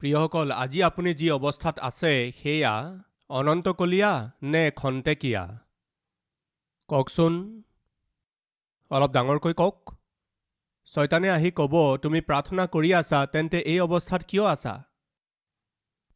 প্ৰিয়সকল, আজি আপুনি যি অৱস্থাত আছে সেয়া অনন্তকলীয়া নে খন্তেকীয়া? কওকচোন, অলপ ডাঙৰকৈ কওক। শয়তানে আহি ক'ব, তুমি প্ৰাৰ্থনা কৰি আছা, তেন্তে এই অৱস্থাত কিয় আছা?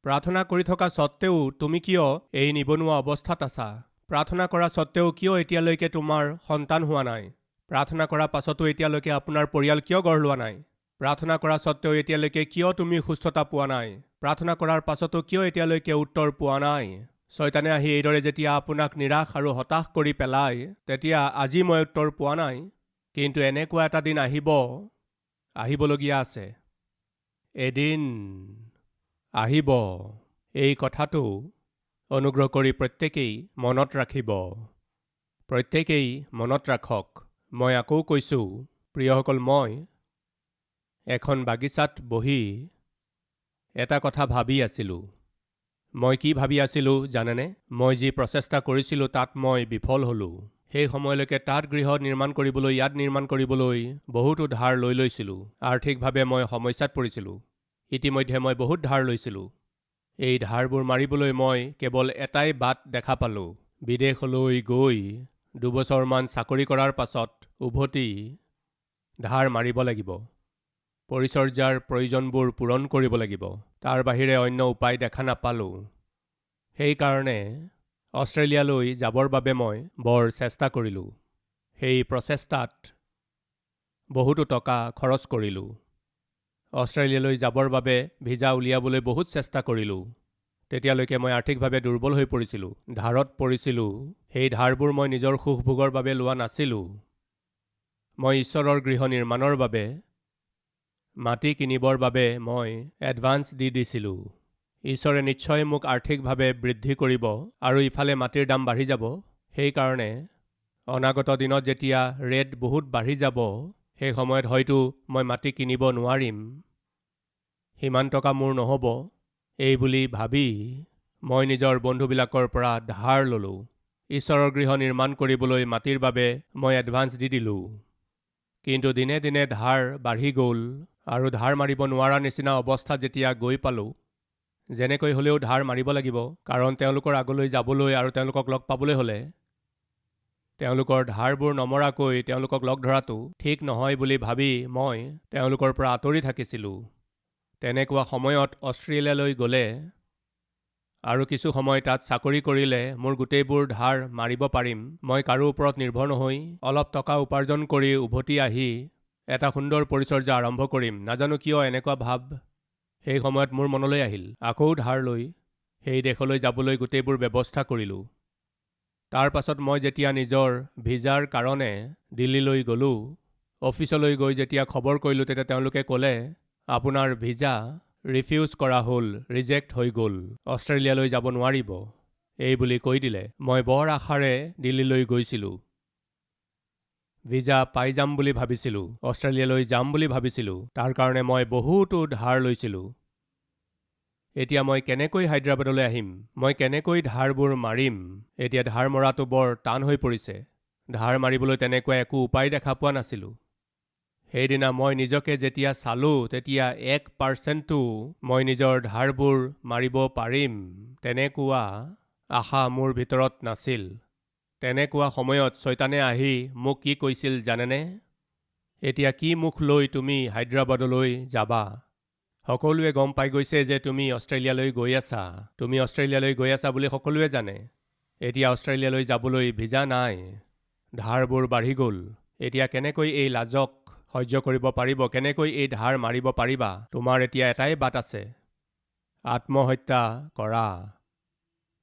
প্ৰাৰ্থনা কৰি থকা সত্ত্বেও তুমি কিয় এই নিবনুৱা অৱস্থাত আছা? প্ৰাৰ্থনা কৰা সত্ত্বেও কিয় এতিয়ালৈকে তোমাৰ সন্তান হোৱা নাই? প্ৰাৰ্থনা কৰা পাছতো এতিয়ালৈকে আপোনাৰ পৰিয়াল কিয় গঢ় লোৱা নাই? প্ৰাৰ্থনা কৰা সত্ত্বেও এতিয়ালৈকে কিয় তুমি সুস্থতা পোৱা নাই? প্ৰাৰ্থনা কৰাৰ পাছতো কিয় এতিয়ালৈকে উত্তৰ পোৱা নাই? শয়তানে আহি এইদৰে যেতিয়া আপোনাক নিৰাশ আৰু হতাশ কৰি পেলায়, তেতিয়া আজি মই উত্তৰ পোৱা নাই, কিন্তু এনেকুৱা এটা দিন আহিবলগীয়া আছে। এদিন আহিব। এই কথাটো অনুগ্ৰহ কৰি প্ৰত্যেকেই মনত ৰাখিব। প্ৰত্যেকেই মনত ৰাখক। মই আকৌ কৈছোঁ, প্ৰিয়সকল, মই এখন বাগিচাত বহি এটা কথা ভাবি আছিলোঁ। মই কি ভাবি আছিলোঁ জানেনে? মই যি প্ৰচেষ্টা কৰিছিলোঁ তাত মই বিফল হ'লোঁ। সেই সময়লৈকে তাত গৃহ নিৰ্মাণ কৰিবলৈ, ইয়াত নিৰ্মাণ কৰিবলৈ বহুতো ধাৰ লৈ লৈছিলোঁ। আৰ্থিকভাৱে মই সমস্যাত পৰিছিলোঁ। ইতিমধ্যে মই বহুত ধাৰ লৈছিলোঁ। এই ধাৰবোৰ মাৰিবলৈ মই কেৱল এটাই বাট দেখা পালোঁ। বিদেশলৈ গৈ 2 বছৰমান চাকৰি কৰাৰ পাছত উভতি ধাৰ মাৰিব লাগিব। পৰিচৰ্যাৰ প্ৰয়োজনবোৰ পূৰণ কৰিব লাগিব। তাৰ বাহিৰে অন্য উপায় দেখা নাপালোঁ। সেইকাৰণে অষ্ট্ৰেলিয়ালৈ যাবৰ বাবে মই বৰ চেষ্টা কৰিলোঁ। সেই প্ৰচেষ্টাত বহুতো টকা খৰচ কৰিলোঁ। অষ্ট্ৰেলিয়ালৈ যাবৰ বাবে ভিজা উলিয়াবলৈ বহুত চেষ্টা কৰিলোঁ। তেতিয়ালৈকে মই আৰ্থিকভাৱে দুৰ্বল হৈ পৰিছিলোঁ, ধাৰত পৰিছিলোঁ। সেই ধাৰবোৰ মই নিজৰ সুখভোগৰ বাবে লোৱা নাছিলোঁ। মই ঈশ্বৰৰ গৃহ নিৰ্মাণৰ বাবে মাটি কিনিবৰ বাবে মই এডভান্স দি দিছিলোঁ। ঈশ্বৰে নিশ্চয় মোক আৰ্থিকভাৱে বৃদ্ধি কৰিব আৰু ইফালে মাটিৰ দাম বাঢ়ি যাব। সেইকাৰণে অনাগত দিনত যেতিয়া ৰেট বহুত বাঢ়ি যাব, সেই সময়ত হয়তো মই মাটি কিনিব নোৱাৰিম, সিমান টকা মোৰ নহ'ব। এই বুলি ভাবি মই নিজৰ বন্ধুবিলাকৰ পৰা ধাৰ ল'লোঁ। ঈশ্বৰৰ গৃহ নিৰ্মাণ কৰিবলৈ মাটিৰ বাবে মই এডভান্স দি দিলোঁ। কিন্তু দিনে দিনে ধাৰ বাঢ়ি গ'ল আৰু ধাৰ মাৰিব নোৱাৰা নিচিনা অৱস্থাত যেতিয়া গৈ পালোঁ, যেনেকৈ হ'লেও ধাৰ মাৰিব লাগিব, কাৰণ তেওঁলোকৰ আগলৈ যাবলৈ আৰু তেওঁলোকক লগ পাবলৈ হ'লে তেওঁলোকৰ ধাৰবোৰ নমৰাকৈ তেওঁলোকক লগ ধৰাটো ঠিক নহয় বুলি ভাবি মই তেওঁলোকৰ পৰা আঁতৰি থাকিছিলোঁ। তেনেকুৱা সময়ত অষ্ট্ৰেলিয়ালৈ গ'লে আৰু কিছু সময় তাত চাকৰি কৰিলে মোৰ গোটেইবোৰ ধাৰ মাৰিব পাৰিম। মই কাৰো ওপৰত নিৰ্ভৰ নহৈ অলপ টকা উপাৰ্জন কৰি উভতি আহি এটা সুন্দৰ পৰিচৰ্যা আৰম্ভ কৰিম। নাজানো কিয় এনেকুৱা ভাৱ সেই সময়ত মোৰ মনলৈ আহিল। আকৌ ধাৰ লৈ সেই দেশলৈ যাবলৈ গোটেইবোৰ ব্যৱস্থা কৰিলোঁ। তাৰ পাছত মই যেতিয়া নিজৰ ভিজাৰ কাৰণে দিল্লীলৈ গ'লোঁ, অফিচলৈ গৈ যেতিয়া খবৰ কৰিলোঁ, তেতিয়া তেওঁলোকে ক'লে, আপোনাৰ ভিজা ৰিফিউজ কৰা হ'ল, ৰিজেক্ট হৈ গ'ল, অষ্ট্ৰেলিয়ালৈ যাব নোৱাৰিব। এই বুলি কৈ দিলে। মই বৰ আশাৰে দিল্লীলৈ গৈছিলোঁ। ভিজা পাই যাম বুলি ভাবিছিলোঁ, অষ্ট্ৰেলিয়ালৈ যাম বুলি ভাবিছিলোঁ। তাৰ কাৰণে মই বহুতো ধাৰ লৈছিলোঁ। এতিয়া মই কেনেকৈ হায়দৰাবাদলৈ আহিম? মই কেনেকৈ ধাৰবোৰ মাৰিম? এতিয়া ধাৰ মৰাটো বৰ টান হৈ পৰিছে। ধাৰ মাৰিবলৈ তেনেকুৱা একো উপায় দেখা পোৱা নাছিলোঁ। সেইদিনা মই নিজকে যেতিয়া চালোঁ, তেতিয়া 1%ও মই নিজৰ ধাৰবোৰ মাৰিব পাৰিম তেনেকুৱা আশা মোৰ ভিতৰত নাছিল। তেনেকুৱা সময়ত শয়তানে আহি মোক কি কৈছিল জানেনে? এতিয়া কি মুখ লৈ তুমি হায়দৰাবাদলৈ যাবা? সকলোৱে গম পাই গৈছে যে তুমি অষ্ট্ৰেলিয়ালৈ গৈ আছা। তুমি অষ্ট্ৰেলিয়ালৈ গৈ আছা বুলি সকলোৱে জানে। এতিয়া অষ্ট্ৰেলিয়ালৈ যাবলৈ ভিজা নাই। ধাৰবোৰ বাঢ়ি গ'ল। এতিয়া কেনেকৈ এই লাজক সহ্য কৰিব পাৰিব? কেনেকৈ এই ধাৰ মাৰিব পাৰিবা? তোমাৰ এতিয়া এটাই বাট আছে, আত্মহত্যা কৰা।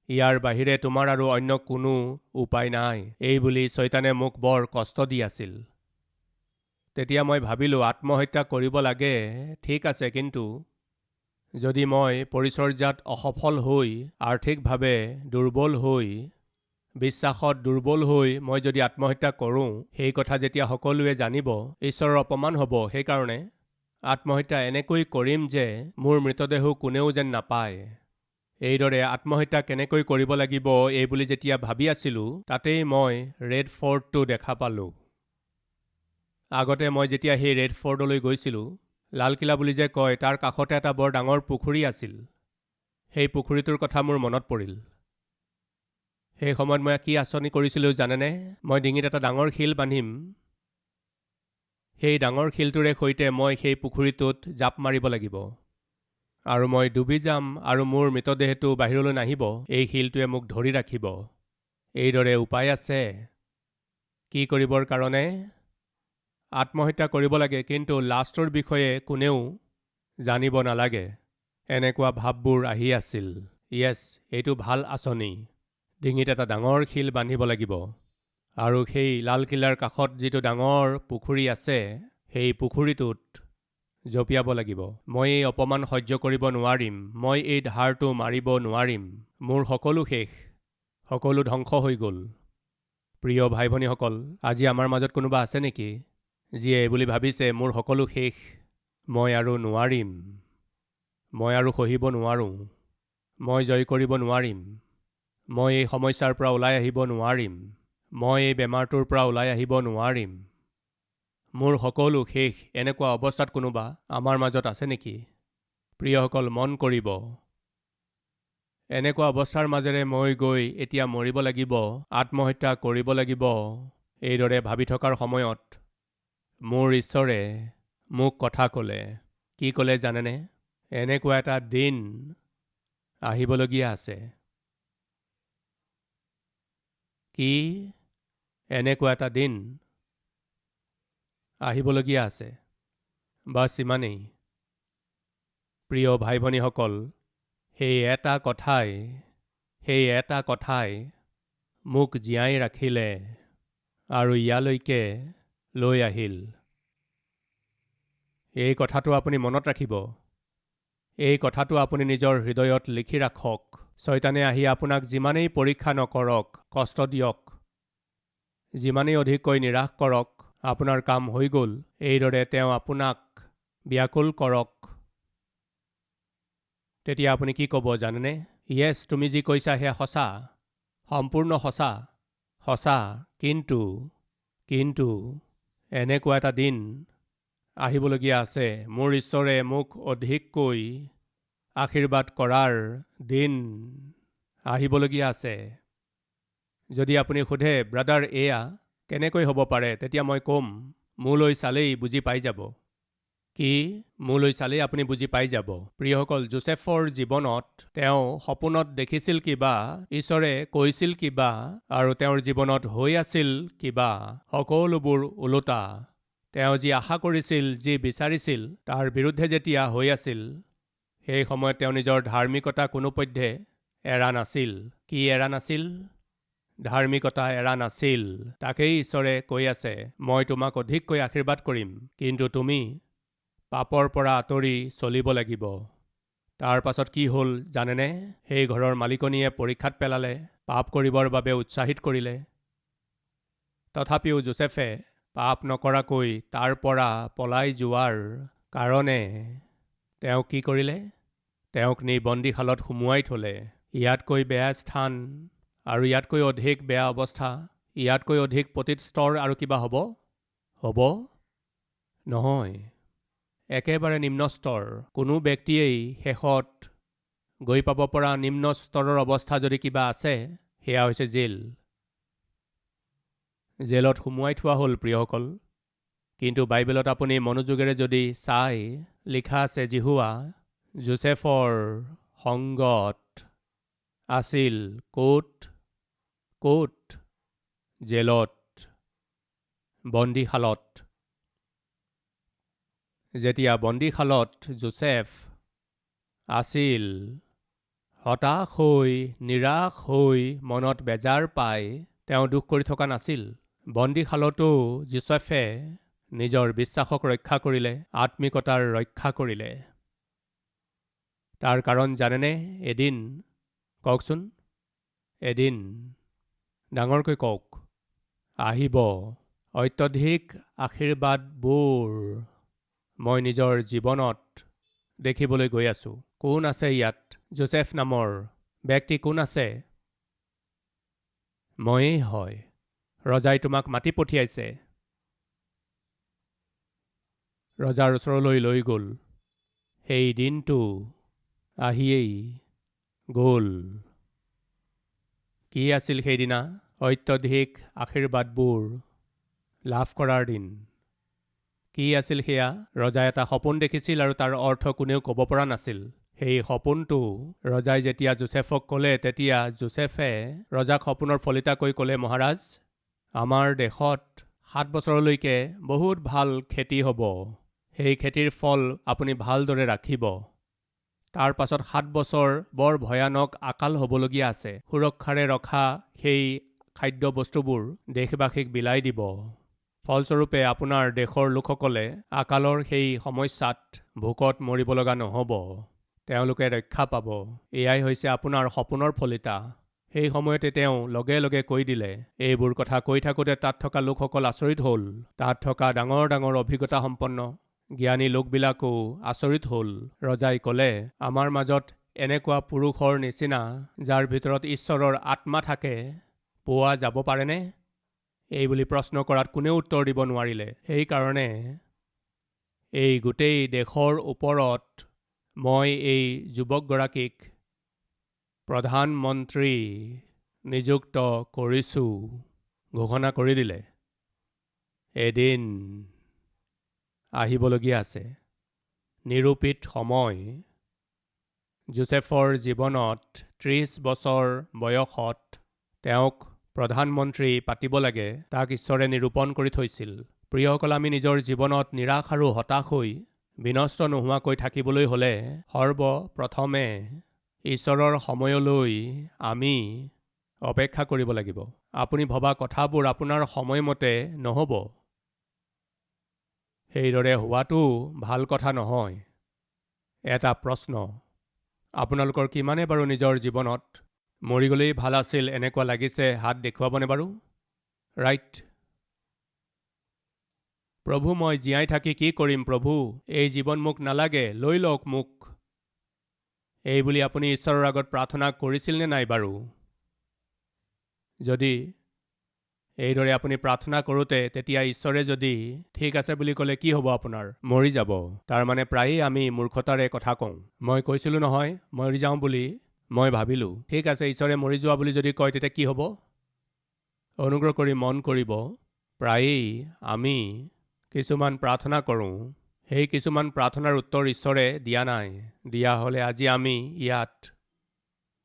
ইয়াৰ বাহিৰে তোমাৰ আৰু অন্য কোনো উপায় নাই। এই বুলি শয়তানে মোক বৰ কষ্ট দি আছিল। তেতিয়া মই ভাবিলোঁ, আত্মহত্যা কৰিব লাগে, ঠিক আছে, কিন্তু যদি মই পৰিচৰ্যাত অসফল হৈ, আৰ্থিকভাৱে দুৰ্বল হৈ, বিশ্বাসত দুৰ্বল হৈ মই যদি আত্মহত্যা কৰোঁ, সেই কথা যেতিয়া সকলোৱে জানিব, ঈশ্বৰৰ অপমান হ'ব। সেইকাৰণে আত্মহত্যা এনেকৈ কৰিম যে মোৰ মৃতদেহো কোনেও যেন নাপায়। এইদৰে আত্মহত্যা কেনেকৈ কৰিব লাগিব এই বুলি যেতিয়া ভাবি আছিলোঁ, তাতেই মই ৰেড ফৰ্টটো দেখা পালোঁ। আগতে মই যেতিয়া সেই ৰেড ফৰ্টলৈ গৈছিলোঁ, লালকিল্লা বুলি যে কয় তাৰ কাষতে এটা বৰ ডাঙৰ পুখুৰী আছিল। সেই পুখুৰীটোৰ কথা মোৰ মনত পৰিল। সেই সময়ত মই কি আঁচনি কৰিছিলোঁ জানেনে? মই ডিঙিত এটা ডাঙৰ শিল বান্ধিম। সেই ডাঙৰ শিলটোৰে সৈতে মই সেই পুখুৰীটোত জাপ মাৰিব লাগিব। আৰু মই ডুবি যাম আৰু মোৰ মৃতদেহটো বাহিৰলৈ নাহিব। এই শিলটোৱে মোক ধৰি ৰাখিব। এইদৰে উপায় আছে। কি কৰিবৰ কাৰণে? আত্মহত্যা কৰিব লাগে, কিন্তু লাষ্টৰ বিষয়ে কোনেও জানিব নালাগে। এনেকুৱা ভাববোৰ আহি আছিল। য়েছ, এইটো ভাল আঁচনি। ডিঙিত এটা ডাঙৰ শিল বান্ধিব লাগিব। আৰু সেই লালকিল্লাৰ কাষত যিটো ডাঙৰ পুখুৰী আছে, সেই পুখুৰীটোত জঁপিয়াব লাগিব। মই এই অপমান সহ্য কৰিব নোৱাৰিম। মই এই ধাৰটো মাৰিব নোৱাৰিম। মোৰ সকলো শেষ। সকলো ধ্বংস হৈ গ'ল। প্ৰিয় ভাই ভনীসকল, আজি আমাৰ মাজত কোনোবা আছে নেকি যিয়ে এইবুলি ভাবিছে মোৰ সকলো শেষ, মই আৰু নোৱাৰিম, মই আৰু সহিব নোৱাৰোঁ, মই জয় কৰিব নোৱাৰিম, মই এই সমস্যাৰ পৰা ওলাই আহিব নোৱাৰিম, মই এই বেমাৰটোৰ পৰা ওলাই আহিব নোৱাৰিম, মোৰ সকলো শেষ। এনেকুৱা অৱস্থাত কোনোবা আমাৰ মাজত আছে নেকি? প্ৰিয়সকল, মন কৰিব। এনেকুৱা অৱস্থাৰ মাজেৰে মই গৈ এতিয়া মৰিব লাগিব, আত্মহত্যা কৰিব লাগিব, এইদৰে ভাবি থকাৰ সময়ত মোৰ ঈশ্বৰে মোক কথা ক'লে। কি ক'লে জানেনে? এনেকুৱা এটা দিন আহিবলগীয়া আছে। কি? এনেকুৱা এটা দিন আহিবলগীয়া আছে। বাছ ইমানেই। প্ৰিয় ভাই ভনীসকল, সেই এটা কথাই মোক জীয়াই ৰাখিলে আৰু ইয়ালৈকে লৈ আহিল। এই কথাটো আপুনি মনত ৰাখিব। এই কথাটো আপুনি নিজৰ হৃদয়ত লিখি ৰাখক। শয়তানে আহি আপোনাক যিমানেই পৰীক্ষা নকৰক, কষ্ট দিয়ক, যিমানেই অধিককৈ নিৰাশ কৰক, আপোনাৰ কাম হৈ গ'ল, এইদৰে তেওঁ আপোনাক ব্যাকুল কৰক, তেতিয়া আপুনি কি ক'ব জানেনে? য়েছ, তুমি যি কৈছা সেয়া সঁচা, সম্পূৰ্ণ সঁচা, সঁচা, কিন্তু এনেকুৱা এটা দিন আহিবলগীয়া আছে। মোৰ ঈশ্বৰে মোক অধিককৈ আশীৰ্বাদ কৰাৰ দিন আহিবলগীয়া আছে। যদি আপুনি সোধে, ব্ৰাদাৰ এয়া কেনেকৈ হ'ব পাৰে, তেতিয়া মই ক'ম, মোলৈ চালেই বুজি পাই যাব। কি? মোলৈ চালেই আপুনি বুজি পাই যাব। প্ৰিয়সকল, যোচেফৰ জীৱনত তেওঁ সপোনত দেখিছিল কিবা, ঈশ্বৰে কৈছিল কিবা, আৰু তেওঁৰ জীৱনত হৈ আছিল কিবা, সকলোবোৰ ওলোটা। তেওঁ যি আশা কৰিছিল, যি বিচাৰিছিল, তাৰ বিৰুদ্ধে যেতিয়া হৈ আছিল, সেই সময়ত তেওঁ নিজৰ ধাৰ্মিকতা কোনোপধ্যে এৰা নাছিল। কি এৰা নাছিল? ধাৰ্মিকতা এৰা নাছিল। তাকেই ঈশ্বৰে কৈ আছে, মই তোমাক অধিককৈ আশীৰ্বাদ কৰিম, কিন্তু তুমি পাপৰ পৰা আঁতৰি চলিব লাগিব। তাৰ পাছত কি হ'ল জানেনে? সেই ঘৰৰ মালিকনীয়ে পৰীক্ষাত পেলালে, পাপ কৰিবৰ বাবে উৎসাহিত কৰিলে। তথাপিও যোচেফে পাপ নকৰাকৈ তাৰ পৰা পলাই যোৱাৰ কাৰণে তেওঁ কি কৰিলে? তেওঁক নি বন্দীশালত সুমুৱাই থ'লে। ইয়াতকৈ বেয়া স্থান আৰু ইয়াতকৈ অধিক বেয়া অৱস্থা, ইয়াতকৈ অধিক পতিত স্তৰ আৰু কিবা হ'ব? হ'ব? নহয়। একেবাৰে নিম্ন স্তৰ। কোনো ব্যক্তিয়েই শেষত গৈ পাব পৰা নিম্ন স্তৰৰ অৱস্থা যদি কিবা আছে, সেয়া হৈছে জেল। জেলত সুমুৱাই থোৱা হ'ল প্ৰিয়সকল। কিন্তু বাইবেলত আপুনি মনোযোগেৰে যদি চাই, লিখা আছে জিহুৱা যোচেফৰ সংগত আছিল ক'ত? জেলত, বন্দীশালত। যেতিয়া বন্দীশালত যোচেফ আছিল, হতাশ হৈ, নিৰাশ হৈ, মনত বেজাৰ পাই তেওঁ দুখ কৰি থকা নাছিল। বন্দীশালতো যোচেফে নিজৰ বিশ্বাসক ৰক্ষা কৰিলে, আত্মিকতাৰ ৰক্ষা কৰিলে। তাৰ কাৰণ জানেনে? এদিন, কওকচোন, এদিন, ডাঙৰকৈ কওক, আহিব অত্যধিক আশীৰ্বাদবোৰ মই নিজৰ জীৱনত দেখিবলৈ গৈ আছোঁ। কোন আছে ইয়াত? যোচেফ নামৰ ব্যক্তি কোন আছে? ময়েই হয়। ৰজাই তোমাক মাতি পঠিয়াইছে। ৰজাৰ ওচৰলৈ লৈ গ'ল। সেই দিনটো আহিয়েই গ'ল। কি আছিল সেইদিনা? অত্যধিক আশীৰ্বাদবোৰ লাভ কৰাৰ দিন। কি আছিল সেয়া? ৰজাই এটা সপোন দেখিছিল আৰু তাৰ অৰ্থ কোনেও ক'ব পৰা নাছিল। সেই সপোনটো ৰজাই যেতিয়া যোচেফক ক'লে, তেতিয়া যোচেফে ৰজাক সপোনৰ ফলিতাকৈ ক'লে, মহাৰাজ, আমাৰ দেশত 7 বছৰলৈকে বহুত ভাল খেতি হ'ব। সেই খেতিৰ ফল আপুনি ভালদৰে ৰাখিব। তাৰ পাছত 7 বছৰ বৰ ভয়ানক আকাল হ'বলগীয়া আছে। সুৰক্ষাৰে ৰখা সেই খাদ্যবস্তুবোৰ দেশবাসীক বিলাই দিব। ফলস্বৰূপে আপোনাৰ দেশৰ লোকসকলে আকালৰ সেই সমস্যাত ভোকত মৰিব লগা নহ'ব। তেওঁলোকে ৰক্ষা পাব। এয়াই হৈছে আপোনাৰ সপোনৰ ফলিতা। সেই সময়তে তেওঁ লগে লগে কৈ দিলে। এইবোৰ কথা কৈ থাকোঁতে তাত থকা লোকসকল আচৰিত হ'ল। তাত থকা ডাঙৰ ডাঙৰ অভিজ্ঞতা সম্পন্ন জ্ঞানী লোকবিলাকো আচৰিত হ'ল। ৰজাই ক'লে, আমাৰ মাজত এনেকুৱা পুৰুষৰ নিচিনা যাৰ ভিতৰত ঈশ্বৰৰ আত্মা থাকে পোৱা যাব পাৰেনে? এই বুলি প্ৰশ্ন কৰাত কোনেও উত্তৰ দিব নোৱাৰিলে। সেইকাৰণে এই গোটেই দেশৰ ওপৰত মই এই যুৱকগৰাকীক প্ৰধানমন্ত্ৰী নিযুক্ত কৰিছোঁ, ঘোষণা কৰি দিলে। এদিন আহিবলগীয়া আছে, নিৰূপিত সময়। যোচেফৰ জীৱনত 30 বছৰ বয়সত তেওঁক প্ৰধানমন্ত্ৰী পাতিব লাগে, তাক ঈশ্বৰে নিৰূপণ কৰি থৈছিল। প্ৰিয়সকল, আমি নিজৰ জীৱনত নিৰাশ আৰু হতাশ হৈ বিনষ্ট নোহোৱাকৈ থাকিবলৈ হ'লে সৰ্বপ্ৰথমে ঈশ্বৰৰ সময়লৈ আমি অপেক্ষা কৰিব লাগিব। আপুনি ভবা কথাবোৰ আপোনাৰ সময়মতে নহ'ব। সেইদৰে হোৱাটো ভাল কথা নহয়। এটা প্ৰশ্ন, আপোনালোকৰ কিমানে বাৰু নিজৰ জীৱনত মৰি গ'লেই ভাল আছিল এনেকুৱা লাগিছে? হাত দেখুৱাবনে বাৰু? ৰাইট। প্ৰভু, মই জীয়াই থাকি কি কৰিম প্ৰভু? এই জীৱন মোক নালাগে, লৈ লওক মোক। এই বুলি আপুনি ঈশ্বৰৰ আগত প্ৰাৰ্থনা কৰিছিল নে নাই বাৰু? যদি এইদৰে আপুনি প্ৰাৰ্থনা কৰোঁতে তেতিয়া ঈশ্বৰে যদি ঠিক আছে বুলি ক'লে, কি হ'ব আপোনাৰ? মৰি যাব। তাৰমানে প্ৰায়েই আমি মূৰ্খতাৰে কথা কওঁ। মই কৈছিলোঁ নহয় মৰি যাওঁ বুলি, মই ভাবিলোঁ। ঠিক আছে, ঈশ্বৰে মৰি যোৱা বুলি যদি কয় তেতিয়া কি হ'ব? অনুগ্ৰহ কৰি মন কৰিব, প্ৰায়েই আমি কিছুমান প্ৰাৰ্থনা কৰোঁ, সেই কিছুমান প্ৰাৰ্থনাৰ উত্তৰ ঈশ্বৰে দিয়া নাই। দিয়া হ'লে আজি আমি ইয়াত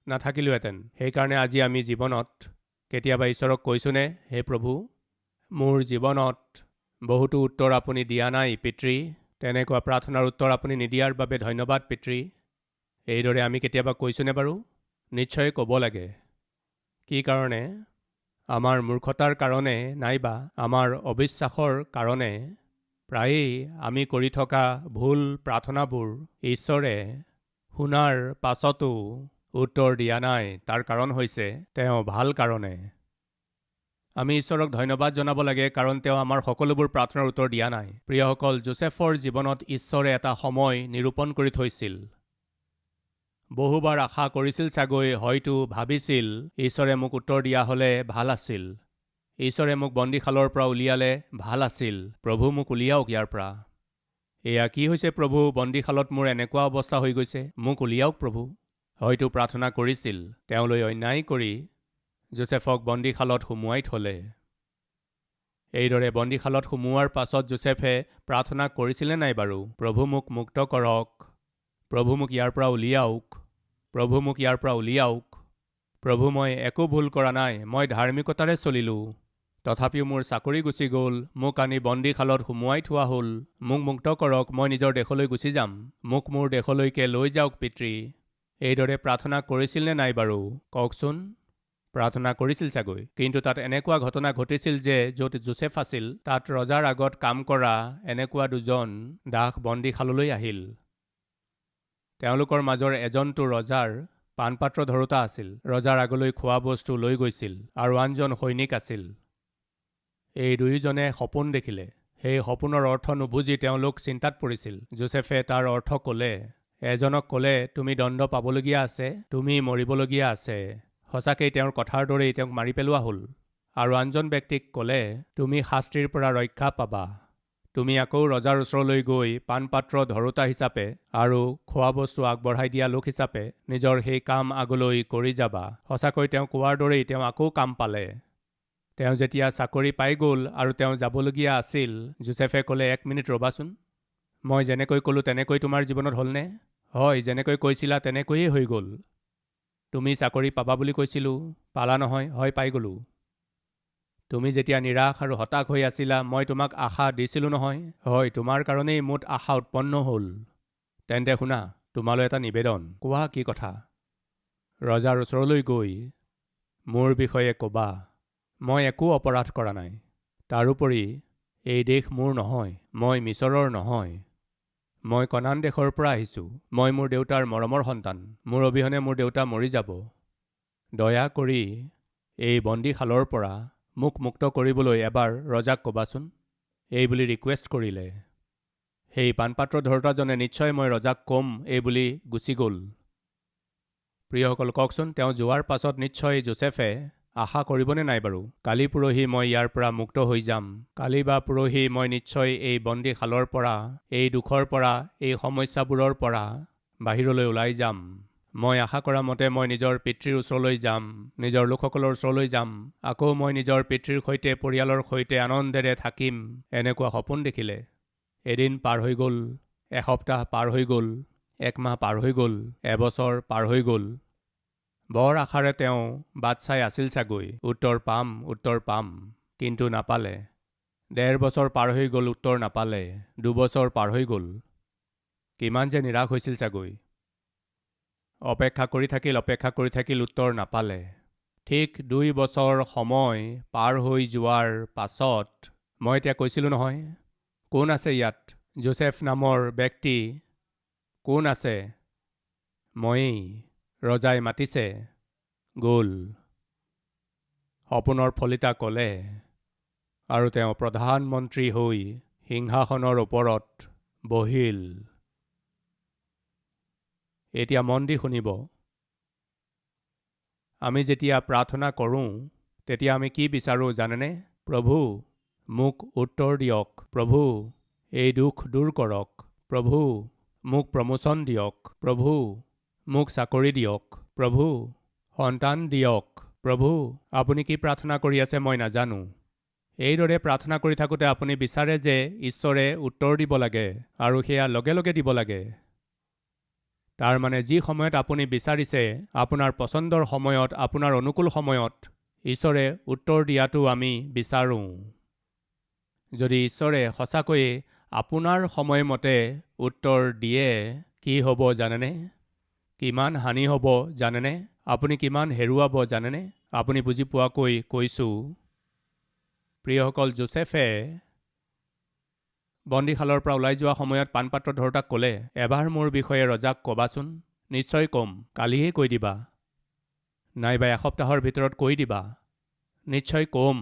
নাথাকিলোহেঁতেন। সেইকাৰণে আজি আমি জীৱনত কেতিয়াবা ঈশ্বৰক কৈছোঁনে, হে প্ৰভু, মোৰ জীৱনত বহুতো উত্তৰ আপুনি দিয়া নাই পিতৃ, তেনেকুৱা প্ৰাৰ্থনাৰ উত্তৰ আপুনি নিদিয়াৰ বাবে ধন্যবাদ পিতৃ। এইদৰে আমি কেতিয়াবা কৈছোঁনে বাৰু? নিশ্চয় ক'ব লাগে। কি কাৰণে? আমাৰ মূৰ্খতাৰ কাৰণে নাইবা আমাৰ অবিশ্বাসৰ কাৰণে প্ৰায়েই আমি কৰি থকা ভুল প্ৰাৰ্থনাবোৰ ঈশ্বৰে শুনাৰ পাছতো উত্তৰ দিয়া নাই। তাৰ কাৰণ হৈছে তেওঁ ভাল কাৰণে। আমি ঈশ্বৰক ধন্যবাদ জনাব লাগে কাৰণ তেওঁ আমাৰ সকলোবোৰ প্ৰাৰ্থনাৰ উত্তৰ দিয়া নাই। প্ৰিয়সকল, যোচেফৰ জীৱনত ঈশ্বৰে এটা সময় নিৰূপণ কৰি থৈছিল। বহুবাৰ আশা কৰিছিল চাগৈ, হয়তো ভাবিছিল ঈশ্বৰে মোক উত্তৰ দিয়া হ'লে ভাল আছিল। ঈশ্বৰে মোক বন্দীশালৰ পৰা উলিয়ালে ভাল আছিল। প্ৰভু, মোক উলিয়াওক ইয়াৰ পৰা। এয়া কি হৈছে প্ৰভু? বন্দীশালত মোৰ এনেকুৱা অৱস্থা হৈ গৈছে, মোক উলিয়াওক প্ৰভু। হয়তো প্ৰাৰ্থনা কৰিছিল। তেওঁলৈ অন্যায় কৰি যোচেফক বন্দীশালত সুমুৱাই থ'লে। এইদৰে বন্দীশালত সুমুওৱাৰ পাছত যোচেফে প্ৰাৰ্থনা কৰিছিলে নাই বাৰু? প্ৰভু, মোক মুক্ত কৰক। প্ৰভু, মোক ইয়াৰ পৰা উলিয়াওক। প্ৰভু, মোক ইয়াৰ পৰা উলিয়াওক। প্ৰভু, মই একো ভুল কৰা নাই, মই ধাৰ্মিকতাৰে চলিলোঁ। তথাপিও মোৰ চাকৰি গুচি গ'ল, মোক আনি বন্দীশালত সুমুৱাই থোৱা হ'ল। মোক মুক্ত কৰক, মই নিজৰ দেশলৈ গুচি যাম। মোক মোৰ দেশলৈকে লৈ যাওক পিতৃ। এইদৰে প্ৰাৰ্থনা কৰিছিল নে নাই বাৰু? কওকচোন। প্ৰাৰ্থনা কৰিছিল চাগৈ। কিন্তু তাত এনেকুৱা ঘটনা ঘটিছিল যে য'ত যোচেফ আছিল তাত ৰজাৰ আগত কাম কৰা এনেকুৱা দুজন দাস বন্দীশাললৈ আহিল। তেওঁলোকৰ মাজৰ এজনটো ৰজাৰ পাণপাত্ৰ ধৰোতা আছিল। ৰজাৰ আগলৈ খোৱা বস্তু লৈ গৈছিল আৰু আনজন সৈনিক আছিল। এই দুয়োজনে সপোন দেখিলে। সেই সপোনৰ অৰ্থ নুবুজি তেওঁলোক চিন্তাত পৰিছিল। যোচেফে তাৰ অৰ্থ ক'লে। এজনক ক'লে, তুমি দণ্ড পাবলগীয়া আছে, তুমি মৰিবলগীয়া আছে। সঁচাকেই তেওঁৰ কথাৰ দৰেই তেওঁক মাৰি পেলোৱা হ'ল। আৰু আনজন ব্যক্তিক ক'লে, তুমি শাস্তিৰ পৰা ৰক্ষা পাবা, তুমি আকৌ ৰজাৰ ওচৰলৈ গৈ পাণপাত্ৰ ধৰোতা হিচাপে আৰু খোৱা বস্তু আগবঢ়াই দিয়া লোক হিচাপে নিজৰ সেই কাম আগলৈ কৰি যাবা। সঁচাকৈ তেওঁ কোৱাৰ দৰেই তেওঁ আকৌ কাম পালে। তেওঁ যেতিয়া চাকৰি পাই গ'ল আৰু তেওঁ যাবলগীয়া আছিল, জোচেফে ক'লে, 1 মিনিট ৰ'বাচোন, মই যেনেকৈ ক'লোঁ তেনেকৈ তোমাৰ জীৱনত হ'লনে? হয়, যেনেকৈ কৈছিলা তেনেকৈয়ে হৈ গ'ল। তুমি চাকৰি পাবা বুলি কৈছিলোঁ, পালা নহয়? হয়, পাই গ'লোঁ। তুমি যেতিয়া নিৰাশ আৰু হতাশ হৈ আছিলা, মই তোমাক আশা দিছিলোঁ নহয়? হয়, তোমাৰ কাৰণেই মোত আশা উৎপন্ন হ'ল। তেন্তে শুনা, তোমালৈ এটা নিবেদন। কোৱা, কি কথা? ৰজাৰ ওচৰলৈ গৈ মোৰ বিষয়ে ক'বা, মই একো অপৰাধ কৰা নাই। তাৰোপৰি এই দেশ মোৰ নহয়, মই মিছৰৰ নহয়। মই কনান দেশৰ পৰা আহিছোঁ। মই মোৰ দেউতাৰ মৰমৰ সন্তান। মোৰ অবিহনে মোৰ দেউতা মৰি যাব। দয়া কৰি এই বন্দীশালৰ পৰা মোক মুক্ত কৰিবলৈ এবাৰ ৰজাক ক'বাচোন, এই বুলি ৰিকুৱেষ্ট কৰিলে। সেই পাণপাত্ৰ ধৰোতাজনে নিশ্চয় মই ৰজাক ক'ম এই বুলি গুচি গ'ল। প্ৰিয়সকল, কওকচোন, তেওঁ যোৱাৰ পাছত নিশ্চয় জোচেফে আশা কৰিবনে নাই বাৰু? কালি পৰহি মই ইয়াৰ পৰা মুক্ত হৈ যাম। কালি বা পৰহি মই নিশ্চয় এই বন্দীশালৰ পৰা, এই দুখৰ পৰা, এই সমস্যাবোৰৰ পৰা বাহিৰলৈ ওলাই যাম। মই আশা কৰা মতে মই নিজৰ পিতৃৰ ওচৰলৈ যাম, নিজৰ লোকসকলৰ ওচৰলৈ যাম। আকৌ মই নিজৰ পিতৃৰ সৈতে, পৰিয়ালৰ সৈতে আনন্দেৰে থাকিম। এনেকুৱা সপোন দেখিলে। এদিন পাৰ হৈ গ'ল, এসপ্তাহ পাৰ হৈ গ'ল, 1 মাহ পাৰ হৈ গ'ল, এবছৰ পাৰ হৈ গ'ল। বৰ আশাৰে তেওঁ বাট চাই আছিল চাগৈ, উত্তৰ পাম, কিন্তু নাপালে। 1.5 বছৰ পাৰ হৈ গ'ল, উত্তৰ নাপালে। 2 বছৰ পাৰ হৈ গ'ল। কিমান যে নিৰাশ হৈছিল চাগৈ। অপেক্ষা কৰি থাকিল, উত্তৰ নাপালে। ঠিক 2 বছৰ সময় পাৰ হৈ যোৱাৰ পাছত, মই এতিয়া কৈছিলোঁ নহয়, কোন আছে ইয়াত? জোচেফ নামৰ ব্যক্তি কোন আছে? ময়েই। ৰজাই মাতিছে, গ'ল। সপোনৰ ফলিতা ক'লে আৰু তেওঁ প্ৰধানমন্ত্ৰী হৈ সিংহাসনৰ ওপৰত বহিল। এতিয়া মন দি শুনিব। আমি যেতিয়া প্ৰাৰ্থনা কৰোঁ, তেতিয়া আমি কি বিচাৰোঁ জানেনে? প্ৰভু, মোক উত্তৰ দিয়ক। প্ৰভু, এই দুখ দূৰ কৰক। প্ৰভু, মোক প্ৰমোচন দিয়ক। প্ৰভু, মোক চাকৰি দিয়ক। প্ৰভু, সন্তান দিয়ক। প্ৰভু, আপুনি কি প্ৰাৰ্থনা কৰি আছে মই নাজানো। এইদৰে প্ৰাৰ্থনা কৰি থাকোঁতে আপুনি বিচাৰে যে ঈশ্বৰে উত্তৰ দিব লাগে আৰু সেয়া লগে লগে দিব লাগে। তাৰ মানে যি সময়ত আপুনি বিচাৰিছে, আপোনাৰ পচন্দৰ সময়ত, আপোনাৰ অনুকূল সময়ত ঈশ্বৰে উত্তৰ দিয়াটো আমি বিচাৰোঁ। যদি ঈশ্বৰে সঁচাকৈয়ে আপোনাৰ সময়মতে উত্তৰ দিয়ে, কি হ'ব জানেনে? কিমান হানি হ'ব জানেনে? আপুনি কিমান হেৰুৱাব জানেনে? আপুনি বুজি পোৱাকৈ কৈছোঁ। প্ৰিয়সকল, জোচেফে বন্দীশালৰ পৰা ওলাই যোৱা সময়ত পাণপাত্ৰ ধৰোতাক ক'লে, এবাৰ মোৰ বিষয়ে ৰজাক ক'বাচোন। নিশ্চয় ক'ম। কালিয়েই কৈ দিবা, নাইবা এসপ্তাহৰ ভিতৰত কৈ দিবা। নিশ্চয় ক'ম।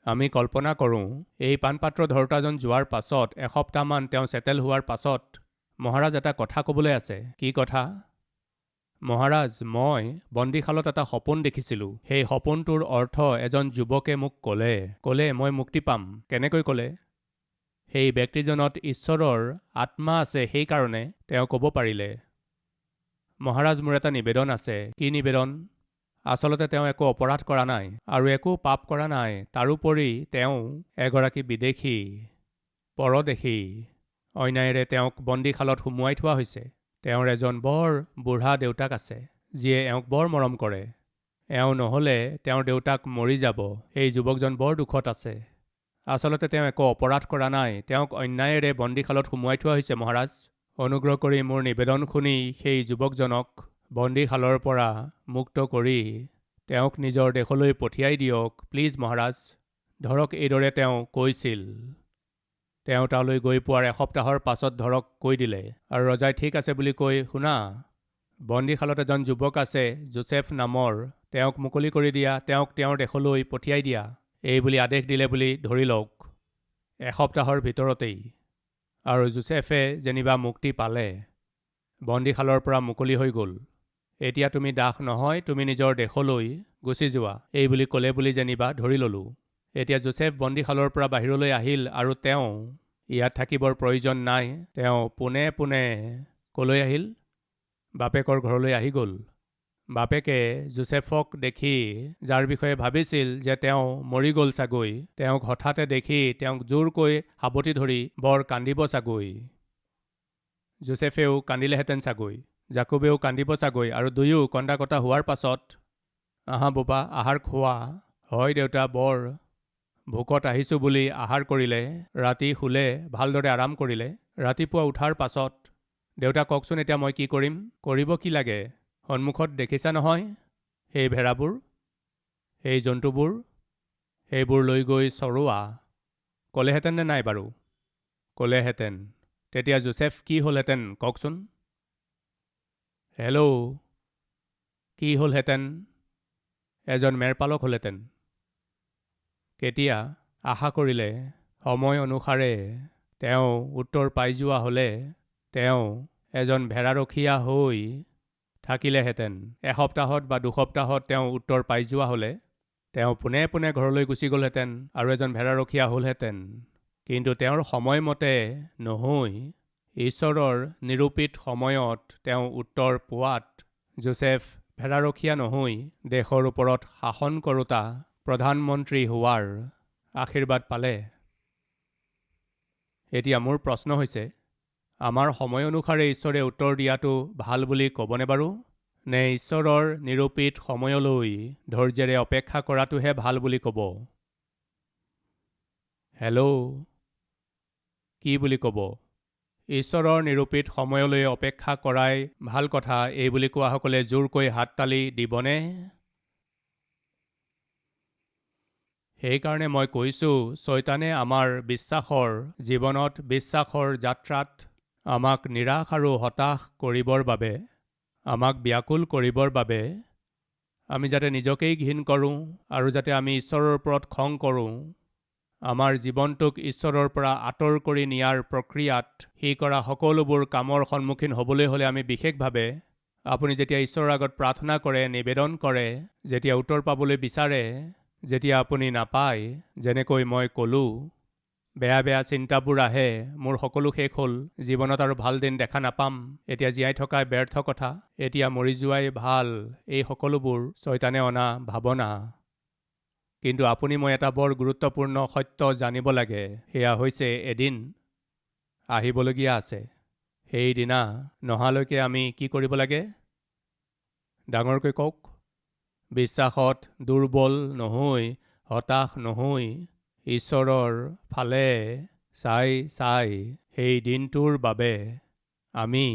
আমি কল্পনা কৰোঁ, এই পাণপাত্ৰ ধৰোতাজন যোৱাৰ পাছত এসপ্তাহমান তেওঁ ছেটেল হোৱাৰ পাছত মহাৰাজ এটা কথা ক'বলৈ আছে। কি কথা? মহাৰাজ, মই বন্দীশালত এটা সপোন দেখিছিলোঁ। সেই সপোনটোৰ অৰ্থ এজন যুৱকে মোক ক'লে মই মুক্তি পাম। কেনেকৈ ক'লে? সেই ব্যক্তিজনত ঈশ্বৰৰ আত্মা আছে, সেইকাৰণে তেওঁ ক'ব পাৰিলে। মহাৰাজ, মোৰ এটা নিবেদন আছে। কি নিবেদন? আচলতে তেওঁ একো অপৰাধ কৰা নাই আৰু একো পাপ কৰা নাই। তাৰোপৰি তেওঁ এগৰাকী বিদেশী, পৰদেশী। অন্যায়েৰে তেওঁক বন্দীশালত সুমুৱাই থোৱা হৈছে। তেওঁৰ এজন বৰ বুঢ়া দেউতাক আছে, যিয়ে এওঁক বৰ মৰম কৰে। এওঁ নহ'লে তেওঁৰ দেউতাক মৰি যাব। এই যুৱকজন বৰ দুখত আছে। আচলতে তেওঁ একো অপৰাধ কৰা নাই। তেওঁক অন্যায়েৰে বন্দীশালত সুমুৱাই থোৱা হৈছে। মহাৰাজ, অনুগ্ৰহ কৰি মোৰ নিবেদন শুনি সেই যুৱকজনক বন্দীশালৰ পৰা মুক্ত কৰি তেওঁক নিজৰ দেশলৈ পঠিয়াই দিয়ক। প্লিজ মহাৰাজ। ধৰক এইদৰে তেওঁ কৈছিল। তেওঁ তালৈ গৈ পোৱাৰ এসপ্তাহৰ পাছত ধৰক কৈ দিলে আৰু ৰজাই ঠিক আছে বুলি কৈ, শুনা, বন্দীশালত এজন যুৱক আছে জোচেফ নামৰ, তেওঁক মুকলি কৰি দিয়া, তেওঁক তেওঁৰ দেশলৈ পঠিয়াই দিয়া, এই বুলি আদেশ দিলে বুলি ধৰি লওক। এসপ্তাহৰ ভিতৰতেই। আৰু জোচেফে যেনিবা মুক্তি পালে, বন্দীশালৰ পৰা মুকলি হৈ গ'ল। এতিয়া তুমি দাস নহয়, তুমি নিজৰ দেশলৈ গুচি যোৱা, এই বুলি ক'লে বুলি যেনিবা ধৰি ল'লোঁ। এতিয়া জোচেফ বন্দীশালৰ পৰা বাহিৰলৈ আহিল আৰু তেওঁ ইয়াত থাকিবৰ প্ৰয়োজন নাই। তেওঁ পোনে পোনে কলৈ আহিল? বাপেকৰ ঘৰলৈ আহি গ'ল। বাপেকে যোচেফক দেখি, যাৰ বিষয়ে ভাবিছিল যে তেওঁ মৰি গ'ল চাগৈ, তেওঁক হঠাতে দেখি তেওঁক জোৰকৈ সাৱটি ধৰি বৰ কান্দিব চাগৈ। যোচেফেও কান্দিলেহেঁতেন চাগৈ, জাকোবেও কান্দিব চাগৈ, আৰু দুয়ো কন্দা কটা হোৱাৰ পাছত, আহা বোপা, আহাৰ খোৱা। হয় দেউতা, বৰ ভোকত আহিছোঁ বুলি আহাৰ কৰিলে, ৰাতি শুলে, ভালদৰে আৰাম কৰিলে। ৰাতিপুৱা উঠাৰ পাছত, দেউতা কওকচোন এতিয়া মই কি কৰিম? কৰিব কি লাগে? সন্মুখত দেখিছা নহয় সেই ভেড়াবোৰ, সেই জন্তুবোৰ, সেইবোৰ লৈ গৈ চৰোৱা। ক'লেহেঁতেন নে নাই বাৰু? ক'লেহেঁতেন। তেতিয়া যোচেফ কি হ'লহেঁতেন কওকচোন? হেল্ল', কি হ'লহেঁতেন? এজন মেৰপালক হ'লহেঁতেন। কেতিয়া? আশা কৰিলে সময় অনুসাৰে তেওঁ উত্তৰ পাই যোৱা হ'লে তেওঁ এজন ভেড়াৰখীয়া হৈ থাকিলেহেঁতেন। এসপ্তাহত বা দুসপ্তাহত তেওঁ উত্তৰ পাই যোৱা হ'লে তেওঁ পোনে পোনে ঘৰলৈ গুচি গ'লহেঁতেন আৰু এজন ভেড়াৰখীয়া হ'লহেঁতেন। কিন্তু তেওঁৰ সময়মতে নহৈ ঈশ্বৰৰ নিৰূপিত সময়ত তেওঁ উত্তৰ পোৱাত যোচেফ ভেড়াৰখীয়া নহৈ দেশৰ ওপৰত শাসন কৰোঁতা প্ৰধানমন্ত্ৰী হোৱাৰ আশীৰ্বাদ পালে। এতিয়া মোৰ প্ৰশ্ন হৈছে, আমাৰ সময় অনুসাৰে ঈশ্বৰে উত্তৰ দিয়াটো ভাল বুলি ক'বনে বাৰু? নে ঈশ্বৰৰ নিৰূপিত সময়লৈ ধৈৰ্যেৰে অপেক্ষা কৰাটোহে ভাল বুলি ক'ব? হেল্ল', কি বুলি ক'ব? ঈশ্বৰৰ নিৰূপিত সময়লৈ অপেক্ষা কৰাই ভাল কথা এই বুলি কোৱাসকলে জোৰকৈ হাততালি দিবনে? সেইকাৰণে মই কৈছোঁ, শয়তানে আমাৰ বিশ্বাসৰ জীৱনত, বিশ্বাসৰ যাত্ৰাত আমাক নিৰাশ আৰু হতাশ কৰিবৰ বাবে, আমাক ব্যাকুল কৰিবৰ বাবে, আমি যাতে নিজকেই ঘিণ কৰোঁ আৰু যাতে আমি ঈশ্বৰৰ ওপৰত খং কৰোঁ, আমাৰ জীৱনটোক ঈশ্বৰৰ পৰা আঁতৰ কৰি নিয়াৰ প্ৰক্ৰিয়াত সি কৰা সকলোবোৰ কামৰ সন্মুখীন হ'বলৈ হ'লে আমি বিশেষভাৱে, আপুনি যেতিয়া ঈশ্বৰৰ আগত প্ৰাৰ্থনা কৰে, নিবেদন কৰে, যেতিয়া উত্তৰ পাবলৈ বিচাৰে, যেতিয়া আপুনি নাপায়, যেনেকৈ মই ক'লোঁ, বেয়া বেয়া চিন্তাবোৰ আহে, মোৰ সকলো শেষ হ'ল, জীৱনত আৰু ভাল দিন দেখা নাপাম, এতিয়া জীয়াই থকাই ব্যৰ্থ কথা, এতিয়া মৰি যোৱাই ভাল, এই সকলোবোৰ শয়তানে অনা ভাৱনা। কিন্তু আপুনি মই এটা বৰ গুৰুত্বপূৰ্ণ সত্য জানিব লাগে, সেয়া হৈছে এদিন আহিবলগীয়া আছে। সেইদিনা নহালৈকে আমি কি কৰিব লাগে? ডাঙৰকৈ কওক। বিশ্বাসত দুৰ্বল নহৈ, হতাশ নহৈ, ঈশ্বৰৰ ফালে চাই চাই সেই দিনটোৰ বাবে আমি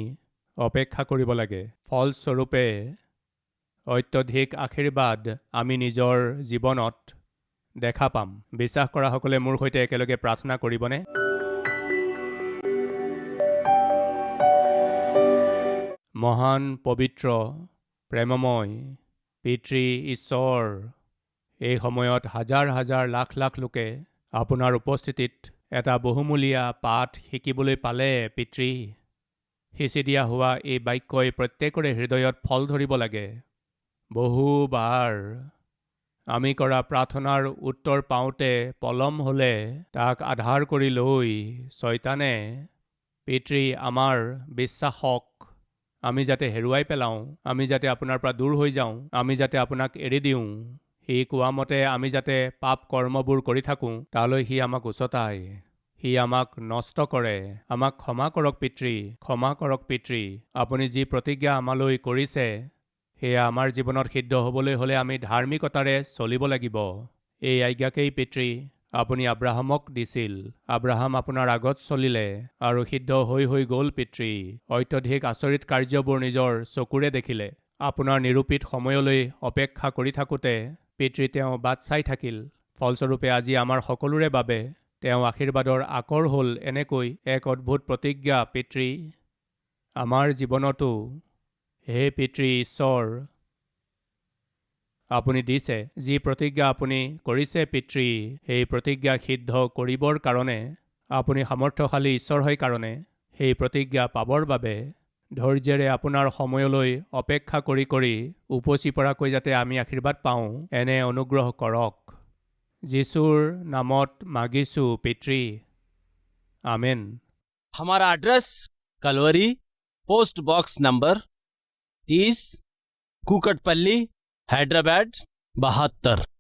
অপেক্ষা কৰিব লাগে। ফলস্বৰূপে অত্যধিক আশীৰ্বাদ আমি নিজৰ জীৱনত দেখা পাম। বিশ্বাস কৰাসকলে মোৰ সৈতে একেলগে প্ৰাৰ্থনা কৰিবনে? মহান পবিত্ৰ প্ৰেমময় পিতৃ ঈশ্বৰ, এই সময়ত হাজাৰ হাজাৰ লাখ লাখ লোকে আপোনাৰ উপস্থিতিত এটা বহুমূলীয়া পাঠ শিকিবলৈ পালে পিতৃ। সিঁচি দিয়া হোৱা এই বাক্যই প্ৰত্যেকৰে হৃদয়ত ফল ধৰিব লাগে। বহুবাৰ আমি কৰা প্ৰাৰ্থনাৰ উত্তৰ পাওঁতে পলম হ'লে তাক আধাৰ কৰি লৈ শয়তানে পিতৃ আমাৰ বিশ্বাসক আমি যাতে হেৰুৱাই পেলাওঁ, আমি যাতে আপোনাৰ পৰা দূৰ হৈ যাওঁ, আমি যাতে আপোনাক এৰি দিওঁ, সি কোৱা মতে আমি যাতে পাপ কৰ্মবোৰ কৰি থাকোঁ, তালৈ সি আমাক উচতায়, সি আমাক নষ্ট কৰে। আমাক ক্ষমা কৰক পিতৃ, ক্ষমা কৰক পিতৃ। আপুনি যি প্ৰতিজ্ঞা আমালৈ কৰিছে সেয়া আমাৰ জীৱনত সিদ্ধ হ'বলৈ হ'লে আমি ধাৰ্মিকতাৰে চলিব লাগিব। এই আজ্ঞাকেই পিতৃ আপুনি আব্ৰাহামক দিছিল। আব্ৰাহাম আপোনাৰ আগত চলিলে আৰু সিদ্ধ হৈ গ'ল পিতৃ। অত্যধিক আচৰিত কাৰ্যবোৰ নিজৰ চকুৰে দেখিলে। আপোনাৰ নিৰূপিত সময়লৈ অপেক্ষা কৰি থাকোঁতে পিতৃ তেওঁ বাট চাই থাকিল। ফলস্বৰূপে আজি আমাৰ সকলোৰে বাবে তেওঁ আশীৰ্বাদৰ আকৰ হ'ল এনেকৈ এক অদ্ভুত প্ৰতিজ্ঞা পিতৃ আমাৰ জীৱনতো। হে পিতৃ ঈশ্বৰ, আপুনি দিছে, যি প্ৰতিজ্ঞা আপুনি কৰিছে পিতৃ, সেই প্ৰতিজ্ঞা সিদ্ধ কৰিবৰ কাৰণে আপুনি সামৰ্থ্যশালী ঈশ্বৰ হয় কাৰণে সেই প্ৰতিজ্ঞা পাবৰ বাবে ধৈৰ্যেৰে আপোনাৰ সময়লৈ অপেক্ষা কৰি কৰি উপচি পৰাকৈ যাতে আমি আশীৰ্বাদ পাওঁ, এনে অনুগ্ৰহ কৰক। যীশুৰ নামত মাগিছোঁ পিতৃ, आमेन। हमारा address Calvary, post box number 30, Kukatpally, Hyderabad 72।